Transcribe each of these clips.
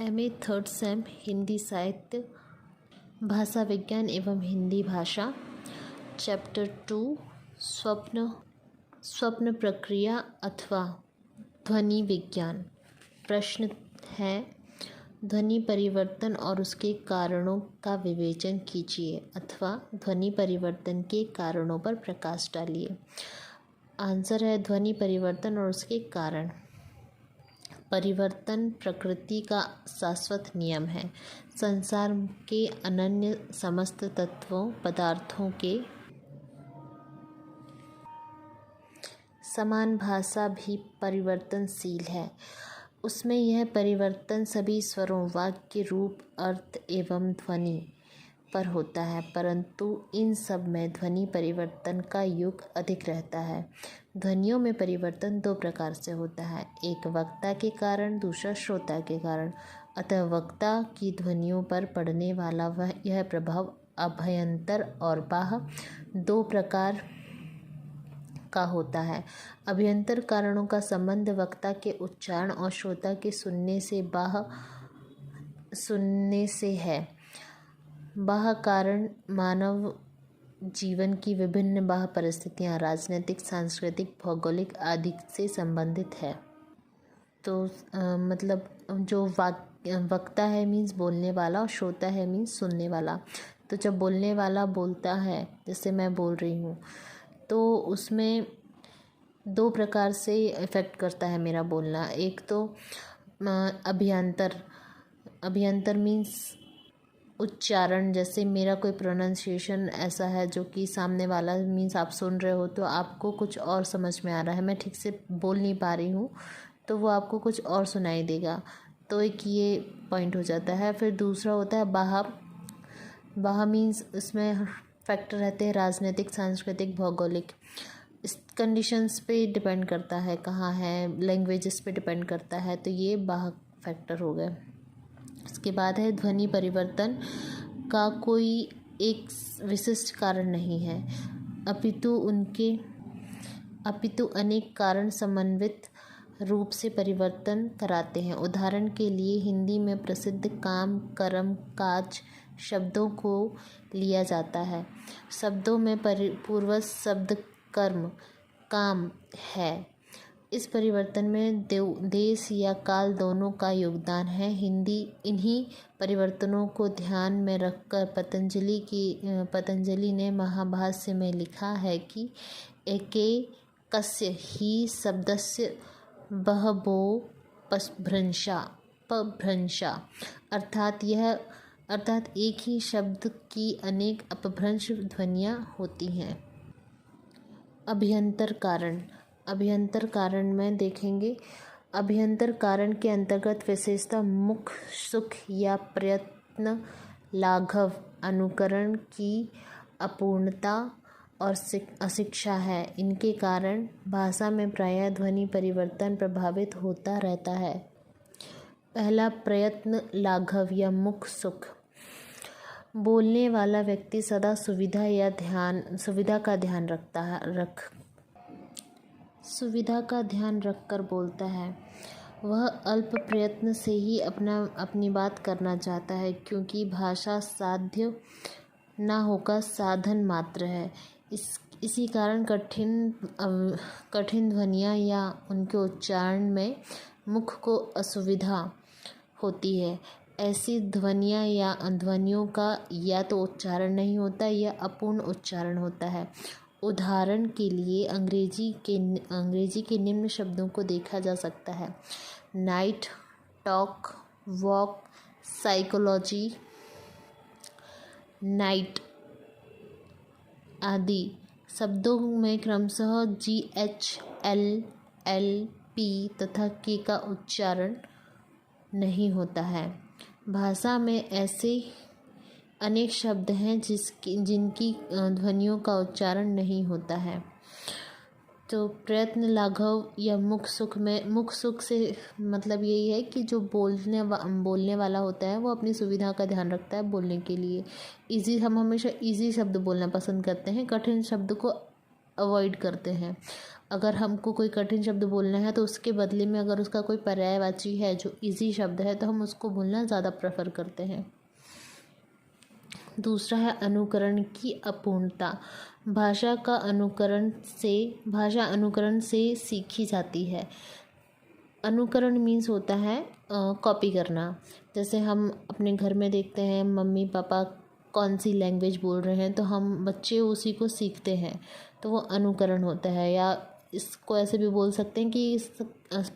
MA third same Hindi साहित्य, भाषा विज्ञान एवं हिंदी भाषा, चैप्टर 2 स्वप्न प्रक्रिया अथवा ध्वनि विज्ञान। प्रश्न है, ध्वनि परिवर्तन और उसके कारणों का विवेचन कीजिए अथवा ध्वनि परिवर्तन के कारणों पर प्रकाश डालिए। आंसर है ध्वनि परिवर्तन और उसके कारण। परिवर्तन प्रकृति का शाश्वत नियम है। संसार के अनन्य समस्त तत्वों पदार्थों के समान भाषा भी परिवर्तनशील है। उसमें यह परिवर्तन सभी स्वरों, वाक्य, रूप, अर्थ एवं ध्वनि पर होता है, परंतु इन सब में ध्वनि परिवर्तन का योग अधिक रहता है। ध्वनियों में परिवर्तन दो प्रकार से होता है, एक वक्ता के कारण, दूसरा श्रोता के कारण। अतः वक्ता की ध्वनियों पर पड़ने वाला यह प्रभाव अभ्यंतर और बाह्य दो प्रकार का होता है। अभ्यंतर कारणों का संबंध वक्ता के उच्चारण और श्रोता के सुनने से है। बाह्य कारण मानव जीवन की विभिन्न बाह्य परिस्थितियां, राजनीतिक, सांस्कृतिक, भौगोलिक आदि से संबंधित है। तो मतलब जो वक्ता है मीन्स बोलने वाला और श्रोता है मीन्स सुनने वाला। तो जब बोलने वाला बोलता है, जैसे मैं बोल रही हूँ, तो उसमें दो प्रकार से इफ़ेक्ट करता है मेरा बोलना। एक तो अभ्यंतर मीन्स उच्चारण, जैसे मेरा कोई प्रोनाउंसिएशन ऐसा है जो कि सामने वाला मीन्स आप सुन रहे हो तो आपको कुछ और समझ में आ रहा है, मैं ठीक से बोल नहीं पा रही हूँ तो वो आपको कुछ और सुनाई देगा, तो एक ये पॉइंट हो जाता है। फिर दूसरा होता है बाह्य मीन्स इसमें फैक्टर रहते हैं राजनीतिक, सांस्कृतिक, भौगोलिक। इस कंडीशंस पे डिपेंड करता है, कहाँ है, लैंग्वेजेस पे डिपेंड करता है, तो ये बाह्य फैक्टर हो गए। इसके बाद है ध्वनि परिवर्तन का कोई एक विशिष्ट कारण नहीं है, अपितु अनेक कारण समन्वित रूप से परिवर्तन कराते हैं। उदाहरण के लिए हिंदी में प्रसिद्ध काम, कर्म, काज शब्दों को लिया जाता है। शब्दों में पूर्वज शब्द कर्म, काम है। इस परिवर्तन में देश या काल दोनों का योगदान है। इन्हीं परिवर्तनों को ध्यान में रखकर पतंजलि ने महाभाष्य में लिखा है कि एकैकस्य हि शब्दस्य बहवो पभ्रंशा, अर्थात एक ही शब्द की अनेक अपभ्रंश ध्वनियाँ होती हैं। अभ्यंतर कारण में देखेंगे। अभ्यंतर कारण के अंतर्गत विशेषतः मुख, सुख या प्रयत्न, लाघव, अनुकरण की अपूर्णता और अशिक्षा है। इनके कारण भाषा में प्रायः ध्वनि परिवर्तन प्रभावित होता रहता है। पहला, प्रयत्न, लाघव या मुख, सुख। बोलने वाला व्यक्ति सदा सुविधा का ध्यान रखकर बोलता है। वह अल्प प्रयत्न से ही अपनी बात करना चाहता है, क्योंकि भाषा साध्य न होकर साधन मात्र है। इसी कारण कठिन ध्वनियाँ या उनके उच्चारण में मुख को असुविधा होती है। ऐसी ध्वनियाँ या ध्वनियों का या तो उच्चारण नहीं होता या अपूर्ण उच्चारण होता है। उदाहरण के लिए अंग्रेजी के निम्न शब्दों को देखा जा सकता है: night, talk, walk, psychology, night आदि शब्दों में क्रमशः GH, L, L, P तथा K का उच्चारण नहीं होता है। भाषा में ऐसे अनेक शब्द हैं जिनकी ध्वनियों का उच्चारण नहीं होता है। तो प्रयत्न, लाघव या मुख, सुख से मतलब यही है कि जो बोलने वाला होता है वो अपनी सुविधा का ध्यान रखता है बोलने के लिए। हम हमेशा इजी शब्द बोलना पसंद करते हैं, कठिन शब्द को अवॉइड करते हैं। अगर हमको कोई कठिन शब्द बोलना है तो उसके बदले में अगर उसका कोई पर्यायवाची है जो इजी शब्द है तो हम उसको बोलना ज़्यादा प्रेफर करते हैं। दूसरा है अनुकरण की अपूर्णता। भाषा अनुकरण से सीखी जाती है। अनुकरण मीन्स होता है कॉपी करना। जैसे हम अपने घर में देखते हैं मम्मी पापा कौन सी लैंग्वेज बोल रहे हैं तो हम बच्चे उसी को सीखते हैं, तो वो अनुकरण होता है। या इसको ऐसे भी बोल सकते हैं कि इस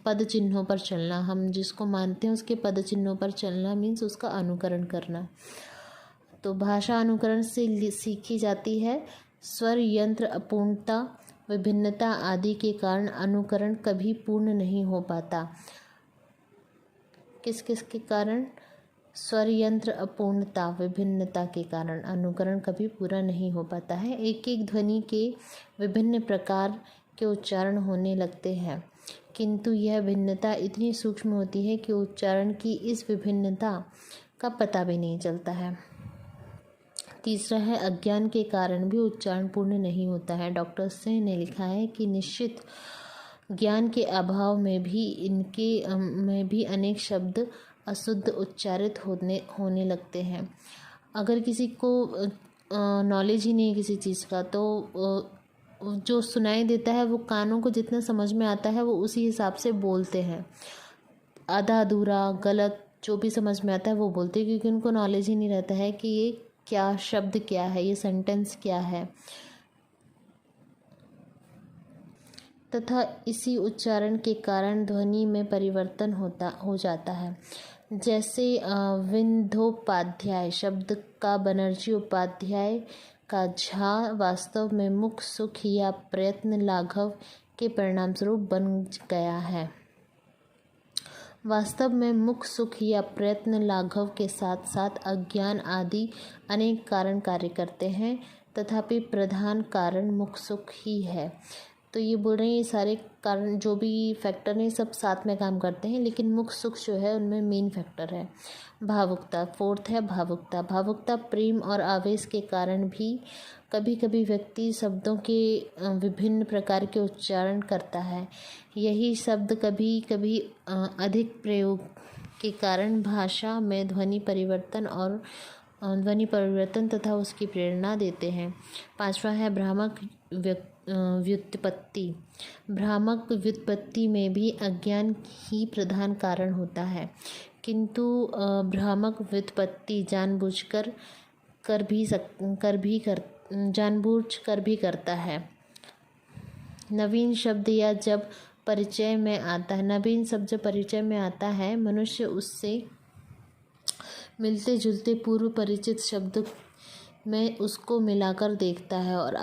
पद चिन्हों पर चलना, हम जिसको मानते हैं उसके पद चिन्हों पर चलना मीन्स उसका अनुकरण करना। तो भाषा अनुकरण से सीखी जाती है। स्वर यंत्र अपूर्णता, विभिन्नता आदि के कारण अनुकरण कभी पूर्ण नहीं हो पाता। किस किस के कारण? स्वर यंत्र अपूर्णता, विभिन्नता के कारण अनुकरण कभी पूरा नहीं हो पाता है। एक एक ध्वनि के विभिन्न प्रकार के उच्चारण होने लगते हैं, किंतु यह भिन्नता इतनी सूक्ष्म होती है कि उच्चारण की इस विभिन्नता का पता भी नहीं चलता है। तीसरा है अज्ञान के कारण भी उच्चारण पूर्ण नहीं होता है। डॉक्टर सिंह ने लिखा है कि निश्चित ज्ञान के अभाव में भी अनेक शब्द अशुद्ध उच्चारित होने लगते हैं। अगर किसी को नॉलेज ही नहीं है किसी चीज़ का तो जो सुनाई देता है वो कानों को जितना समझ में आता है वो उसी हिसाब से बोलते हैं। आधा अधूरा गलत जो भी समझ में आता है वो बोलते हैं, क्योंकि उनको नॉलेज ही नहीं रहता है कि ये क्या शब्द क्या है, ये सेंटेंस क्या है। तथा इसी उच्चारण के कारण ध्वनि में परिवर्तन हो जाता है। जैसे विंध्योपाध्याय शब्द का बनर्जी उपाध्याय का झा वास्तव में मुख सुख या प्रयत्न लाघव के परिणामस्वरूप बन गया है। वास्तव में मुख सुख या प्रयत्न लाघव के साथ साथ अज्ञान आदि अनेक कारण कार्य करते हैं, तथापि प्रधान कारण मुख सुख ही है। तो ये बोल रहे हैं ये सारे कारण जो भी फैक्टर हैं सब साथ में काम करते हैं, लेकिन मुख सुख जो है उनमें मेन फैक्टर है। भावुकता, फोर्थ है भावुकता। भावुकता प्रेम और आवेश के कारण भी कभी कभी व्यक्ति शब्दों के विभिन्न प्रकार के उच्चारण करता है। यही शब्द कभी कभी अधिक प्रयोग के कारण भाषा में ध्वनि परिवर्तन तथा उसकी प्रेरणा देते हैं। पांचवा है भ्रामक व्युत्पत्ति। भ्रामक व्युत्पत्ति में भी अज्ञान ही प्रधान कारण होता है, किंतु भ्रामक व्युत्पत्ति जानबूझकर भी करता है। नवीन शब्द जब परिचय में आता है मनुष्य उससे मिलते जुलते पूर्व परिचित शब्द में उसको मिलाकर देखता है और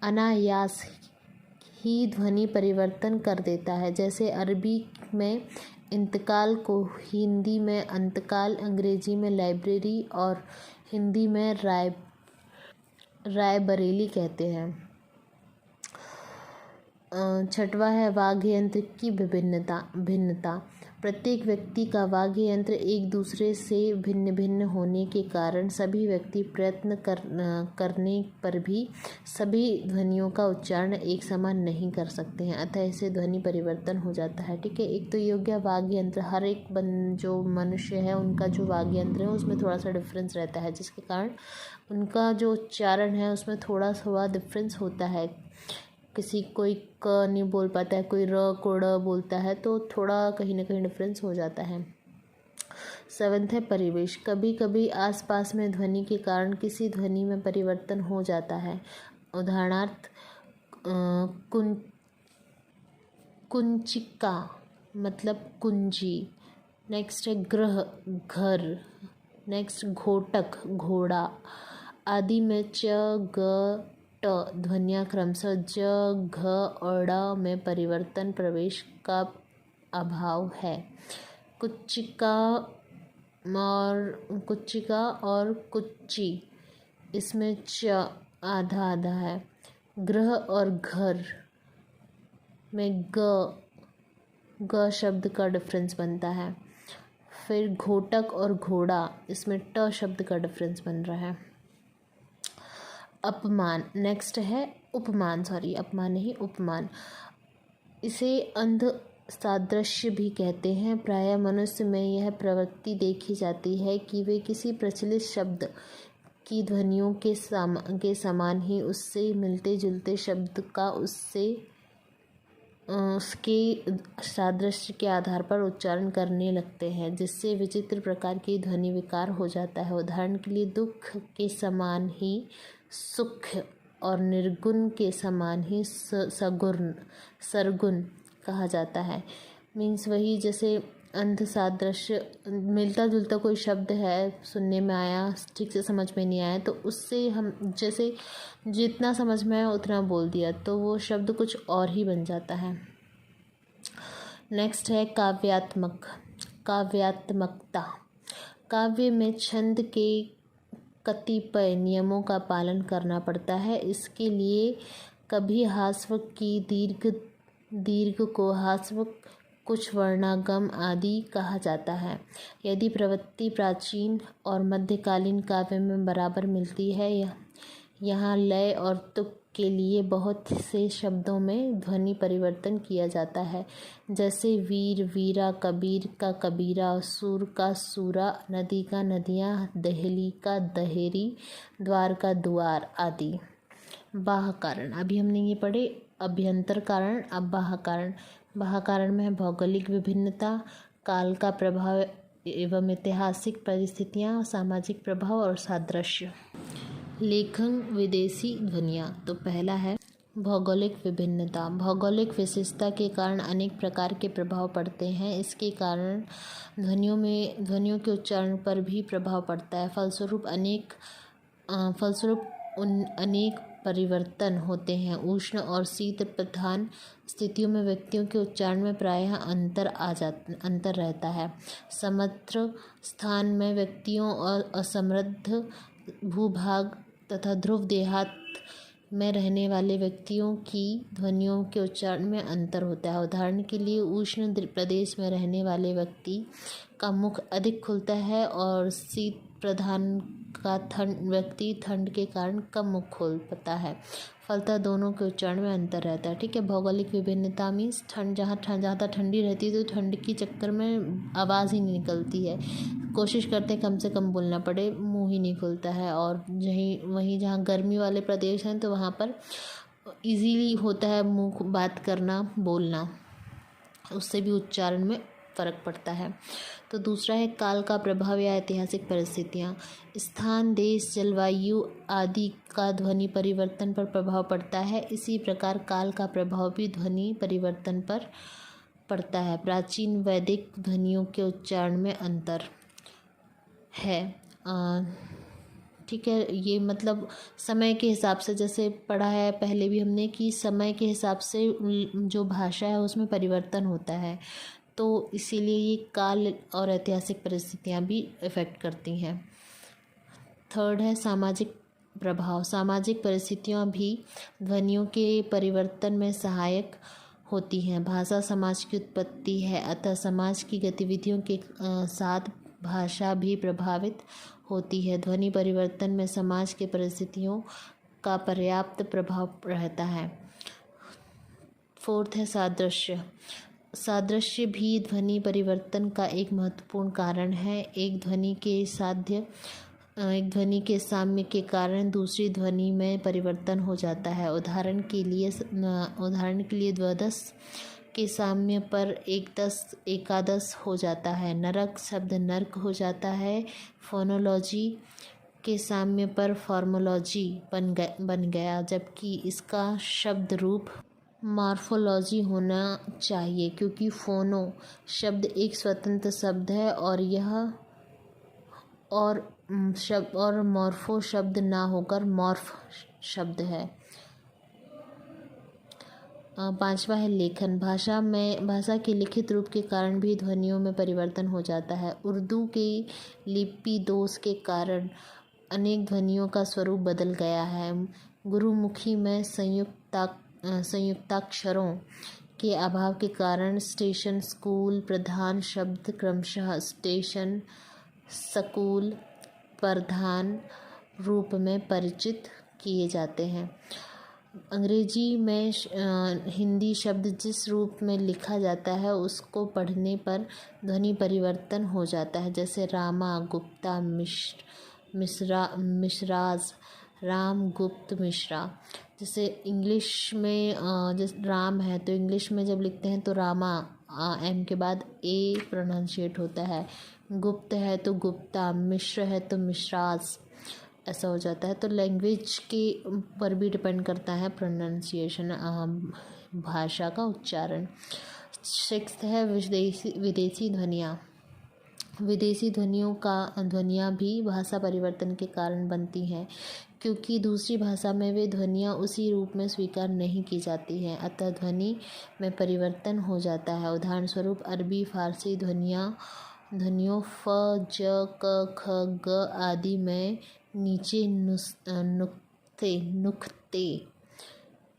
अनायास ही ध्वनि परिवर्तन कर देता है। जैसे अरबी में इंतकाल को हिंदी में अंतकाल, अंग्रेजी में लाइब्रेरी और हिंदी में रायबरेली कहते हैं। छठवा है वाग्य यंत्र की भिन्नता। प्रत्येक व्यक्ति का वाग्य यंत्र एक दूसरे से भिन्न भिन्न होने के कारण सभी व्यक्ति प्रयत्न करने पर भी सभी ध्वनियों का उच्चारण एक समान नहीं कर सकते हैं, अतः इससे ध्वनि परिवर्तन हो जाता है। ठीक है, एक तो ये हो गया वाग्य यंत्र। हर एक जो मनुष्य है उनका जो वाग्य यंत्र है उसमें थोड़ा सा डिफरेंस रहता है, जिसके कारण उनका जो उच्चारण है उसमें थोड़ा सा डिफरेंस होता है। कोई क नहीं बोल पाता है, कोई र को ड़ बोलता है, तो थोड़ा कहीं ना कहीं डिफरेंस हो जाता है। सेवंथ है परिवेश। कभी कभी आसपास में ध्वनि के कारण किसी ध्वनि में परिवर्तन हो जाता है। उदाहरणार्थ कुंचिका मतलब कुंजी। नेक्स्ट है ग्रह घर। नेक्स्ट घोटक घोड़ा। आदि में च ग ट ध्वनियाँ क्रमशः ज घ और ड़ में परिवर्तन प्रवेश का अभाव है। कुच्चिका और कुच्ची इसमें च आधा आधा है। ग्रह और घर में ग शब्द का डिफरेंस बनता है। फिर घोटक और घोड़ा इसमें ट शब्द का डिफरेंस बन रहा है। अपमान। नेक्स्ट है उपमान, अपमान नहीं उपमान। इसे अंध सादृश्य भी कहते हैं। प्रायः मनुष्य में यह प्रवृत्ति देखी जाती है कि वे किसी प्रचलित शब्द की ध्वनियों के समान ही उससे मिलते जुलते शब्द का उसके सादृश्य के आधार पर उच्चारण करने लगते हैं, जिससे विचित्र प्रकार की ध्वनि विकार हो जाता है। उदाहरण के लिए दुख के समान ही सुख और निर्गुण के समान ही सरगुण कहा जाता है। मीन्स वही, जैसे अंध सादृश्य, मिलता जुलता कोई शब्द है, सुनने में आया, ठीक से समझ में नहीं आया, तो उससे हम जैसे जितना समझ में आया उतना बोल दिया, तो वो शब्द कुछ और ही बन जाता है। नेक्स्ट है काव्यात्मकता। काव्य में छंद के कतिपय नियमों का पालन करना पड़ता है। इसके लिए कभी हास्व की दीर्घ को हास्व, कुछ वर्णागम आदि कहा जाता है। यदि प्रवृत्ति प्राचीन और मध्यकालीन काव्य में बराबर मिलती है, यहाँ लय और तुक के लिए बहुत से शब्दों में ध्वनि परिवर्तन किया जाता है, जैसे वीर वीरा, कबीर का कबीरा, सूर का सूरा, नदी का नदियाँ, दहेली का दहेरी, द्वार का द्वार आदि। बाह्य कारण, अभी हमने ये पढ़े अभ्यंतर कारण, अब बाह्य कारण। बाह्य कारण में है भौगोलिक विभिन्नता, काल का प्रभाव एवं ऐतिहासिक परिस्थितियाँ, सामाजिक प्रभाव और सादृश्य। लेखन विदेशी ध्वनियाँ। तो पहला है भौगोलिक विभिन्नता। भौगोलिक विशेषता के कारण अनेक प्रकार के प्रभाव पड़ते हैं। इसके कारण ध्वनियों के उच्चारण पर भी प्रभाव पड़ता है। फलस्वरूप अनेक परिवर्तन होते हैं। उष्ण और शीत प्रधान स्थितियों में व्यक्तियों के उच्चारण में प्रायः अंतर रहता है। समृद्ध स्थान में व्यक्तियों और असमृद्ध भूभाग तथा ध्रुव देहात में रहने वाले व्यक्तियों की ध्वनियों के उच्चारण में अंतर होता है। उदाहरण के लिए उष्ण प्रदेश में रहने वाले व्यक्ति का मुख अधिक खुलता है और शीत प्रधान का व्यक्ति ठंड के कारण कम मुख खोल पाता है। फलतः दोनों के उच्चारण में अंतर रहता है। ठीक है। भौगोलिक विभिन्नता मीन्स जहाँ ठंडी रहती है तो ठंड के चक्कर में आवाज़ ही नहीं निकलती है। कोशिश करते हैं कम से कम बोलना पड़े, मुंह ही नहीं खुलता है। और वहीं जहाँ गर्मी वाले प्रदेश हैं तो वहाँ पर इजीली होता है मुंह बात करना, बोलना, उससे भी उच्चारण में फ़र्क पड़ता है। तो दूसरा है काल का प्रभाव या ऐतिहासिक परिस्थितियाँ। स्थान, देश, जलवायु आदि का ध्वनि परिवर्तन पर प्रभाव पड़ता है। इसी प्रकार काल का प्रभाव भी ध्वनि परिवर्तन पर पड़ता है। प्राचीन वैदिक ध्वनियों के उच्चारण में अंतर है। ठीक है। ये मतलब समय के हिसाब से, जैसे पढ़ा है पहले भी हमने कि समय के हिसाब से जो भाषा है उसमें परिवर्तन होता है, तो इसीलिए ये काल और ऐतिहासिक परिस्थितियाँ भी इफ़ेक्ट करती हैं। थर्ड है सामाजिक प्रभाव। सामाजिक परिस्थितियाँ भी ध्वनियों के परिवर्तन में सहायक होती हैं। भाषा समाज की उत्पत्ति है, अतः समाज की गतिविधियों के साथ भाषा भी प्रभावित होती है। ध्वनि परिवर्तन में समाज के परिस्थितियों का पर्याप्त प्रभाव रहता है। फोर्थ है सादृश्य। सादृश्य भी ध्वनि परिवर्तन का एक महत्वपूर्ण कारण है। एक ध्वनि के साम्य के कारण दूसरी ध्वनि में परिवर्तन हो जाता है। उदाहरण के लिए द्वादश के साम्य पर एकादश हो जाता है। नरक शब्द नर्क हो जाता है। फोनोलॉजी के साम्य पर फॉर्मोलॉजी बन गया, जबकि इसका शब्द रूप मॉर्फोलॉजी होना चाहिए, क्योंकि फोनो शब्द एक स्वतंत्र शब्द है और मॉर्फो शब्द ना होकर मॉर्फ शब्द है। पांचवा है लेखन। भाषा के लिखित रूप के कारण भी ध्वनियों में परिवर्तन हो जाता है। उर्दू के लिपि दोष के कारण अनेक ध्वनियों का स्वरूप बदल गया है। गुरुमुखी में संयुक्ताक्षरों के अभाव के कारण स्टेशन, स्कूल प्रधान शब्द क्रमशः स्टेशन, स्कूल प्रधान रूप में परिचित किए जाते हैं। अंग्रेजी में हिंदी शब्द जिस रूप में लिखा जाता है उसको पढ़ने पर ध्वनि परिवर्तन हो जाता है, जैसे रामा, गुप्ता, मिश्राज, राम, गुप्त, मिश्रा। जैसे इंग्लिश में जैसे राम है तो इंग्लिश में जब लिखते हैं तो रामा एम के बाद ए प्रोनाउंशिएट होता है, गुप्त है तो गुप्ता, मिश्र है तो मिश्राज, ऐसा हो जाता है। तो लैंग्वेज के पर भी डिपेंड करता है प्रोनाउंसिएशन, भाषा का उच्चारण। 6 है विदेशी ध्वनियाँ। विदेशी ध्वनियाँ भी भाषा परिवर्तन के कारण बनती हैं, क्योंकि दूसरी भाषा में वे ध्वनियाँ उसी रूप में स्वीकार नहीं की जाती हैं, अतः ध्वनि में परिवर्तन हो जाता है। उदाहरण स्वरूप अरबी फारसी ध्वनियों फ, ज, क, ख, ग आदि में नीचे नुक्ते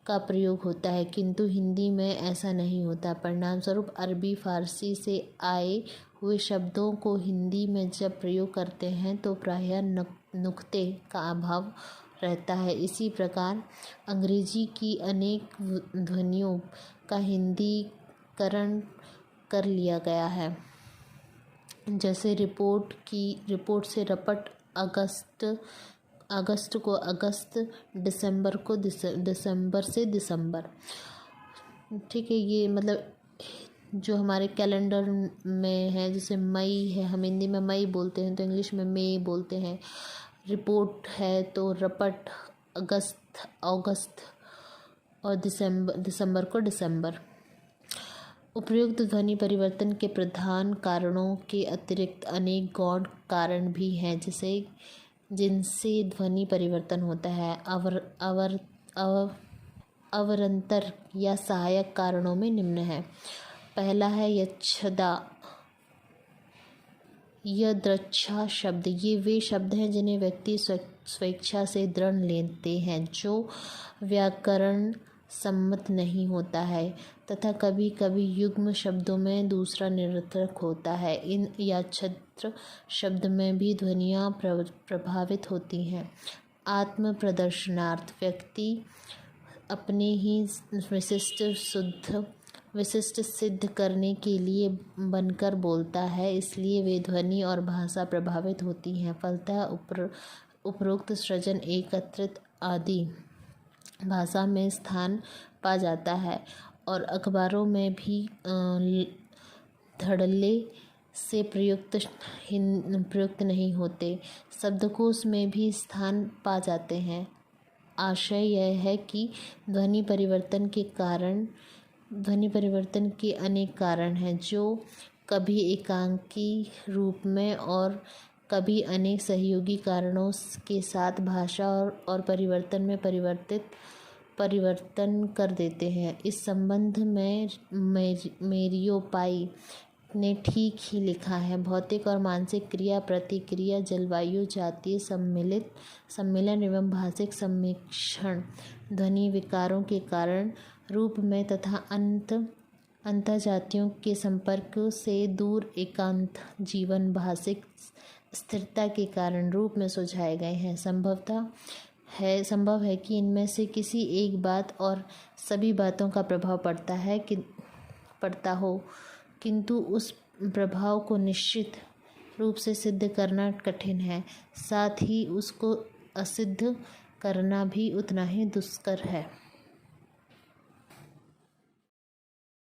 का प्रयोग होता है, किंतु हिंदी में ऐसा नहीं होता। परिणाम स्वरूप अरबी फारसी से आए हुए शब्दों को हिंदी में जब प्रयोग करते हैं तो प्रायः नुक्ते का अभाव रहता है। इसी प्रकार अंग्रेजी की अनेक ध्वनियों का हिंदीकरण कर लिया गया है, जैसे रिपोर्ट से रपट, अगस्त को अगस्त, दिसंबर को दिसंबर से दिसंबर। ठीक है, ये मतलब जो हमारे कैलेंडर में है, जैसे मई है, हम हिंदी में मई बोलते हैं तो इंग्लिश में मई बोलते हैं। रिपोर्ट है तो रपट, अगस्त और दिसंबर को दिसंबर। उपयुक्त ध्वनि परिवर्तन के प्रधान कारणों के अतिरिक्त अनेक गौण कारण भी हैं, जिनसे ध्वनि परिवर्तन होता है। अवरंतर या सहायक कारणों में निम्न है। पहला है यदृच्छा शब्द। ये वे शब्द हैं जिन्हें व्यक्ति स्वेच्छा से दृढ़ लेते हैं, जो व्याकरण सम्मत नहीं होता है, तथा कभी कभी युग्म शब्दों में दूसरा निरर्थक होता है। इन याच्छ्र शब्द में भी ध्वनियाँ प्रभावित होती हैं। आत्म प्रदर्शनार्थ व्यक्ति अपने ही विशिष्ट सिद्ध करने के लिए बनकर बोलता है, इसलिए वे ध्वनि और भाषा प्रभावित होती हैं। फलतः उपरोक्त सृजन एकत्रित आदि भाषा में स्थान पा जाता है और अखबारों में भी धड़ल्ले से प्रयुक्त नहीं होते, शब्दकोश में भी स्थान पा जाते हैं। आशय यह है कि ध्वनि परिवर्तन के अनेक कारण हैं, जो कभी एकांकी रूप में और कभी अनेक सहयोगी कारणों के साथ भाषा और परिवर्तन में परिवर्तन कर देते हैं। इस संबंध में मेरियोपाई ने ठीक ही लिखा है। भौतिक और मानसिक क्रिया प्रतिक्रिया, जलवायु, जातीय सम्मिलन एवं भाषिक सम्मिश्रण ध्वनि विकारों के कारण रूप में तथा अंतःजातियों के संपर्क से दूर एकांत जीवन भाषिक स्थिरता के कारण रूप में सुझाए गए हैं। संभव है कि इनमें से किसी एक बात और सभी बातों का प्रभाव पड़ता हो, किंतु उस प्रभाव को निश्चित रूप से सिद्ध करना कठिन है, साथ ही उसको असिद्ध करना भी उतना ही दुष्कर है।